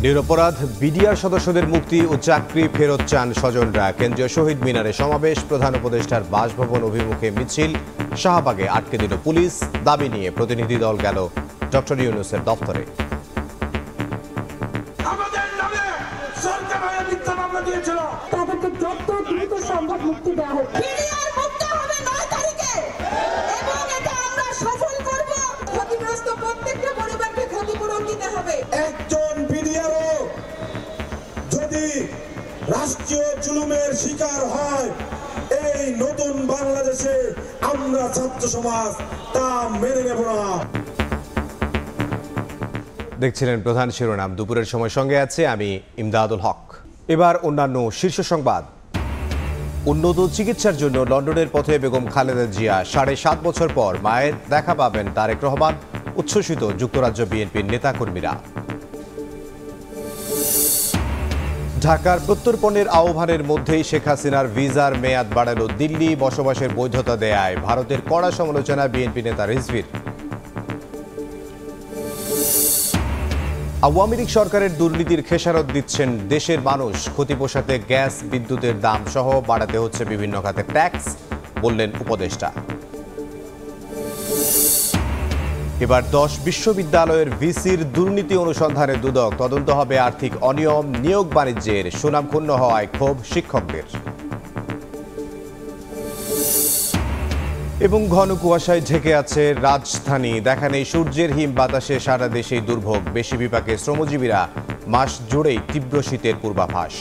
নিরপরাধ বিডিআর সদস্যদের মুক্তি ও চাকরি ফেরত চান স্বজনরা। কেন্দ্রীয় শহীদ মিনারে সমাবেশ, প্রধান উপদেষ্টার বাসভবন অভিমুখে মিছিল, শাহবাগে আটকে দিল পুলিশ। দাবি নিয়ে প্রতিনিধি দল গেল ডক্টর ইউনূসের দফতরে। মুক্তি দেওয়া হোক। একজন বিডিআরও যদি রাষ্ট্রীয় জুলুমের শিকার হয়, এই নতুন বাংলাদেশে আমরা ছাত্র সমাজ তা মেনে নেব না। দেখছিলেন প্রধান শিরোনাম। দুপুরের সময় সঙ্গে আছে আমি ইমদাদুল হক। এবার অন্যান্য শীর্ষ সংবাদ। উন্নত চিকিৎসার জন্য লন্ডনের পথে বেগম খালেদা জিয়া। ৭.৫ বছর পর মায়ের দেখা পাবেন তারেক রহমান। উচ্ছ্বসিত যুক্তরাজ্য বিএনপির নেতাকর্মীরা। ঢাকার প্রত্যর্পণের আহ্বানের মধ্যেই শেখ হাসিনার ভিসার মেয়াদ বাড়াল দিল্লি। বসবাসের বৈধতা দেয়ায় ভারতের কড়া সমালোচনা বিএনপি নেতা রিজভীর। আওয়ামী লীগ সরকারের দুর্নীতির খেসারত দিচ্ছেন দেশের মানুষ। ক্ষতি পোষাতে গ্যাস, বিদ্যুতের দাম সহ বাড়াতে হচ্ছে বিভিন্ন খাতে ট্যাক্স, বললেন উপদেষ্টা। এবার 10 বিশ্ববিদ্যালয়ের ভিসির দুর্নীতি অনুসন্ধানে দুদক। তদন্ত হবে আর্থিক অনিয়ম, নিয়োগ বাণিজ্যের। সুনাম ক্ষুণ্ণ হওয়ায় ক্ষোভ শিক্ষকদের। এবং ঘন কুয়াশায় ঢেকে আছে রাজধানী। দেখা নেই সূর্যের হিম বাতাসে, সারা দেশেই দুর্ভোগ। বেশি বিপাকে শ্রমজীবীরা। মাস জুড়েই তীব্র শীতের পূর্বাভাস।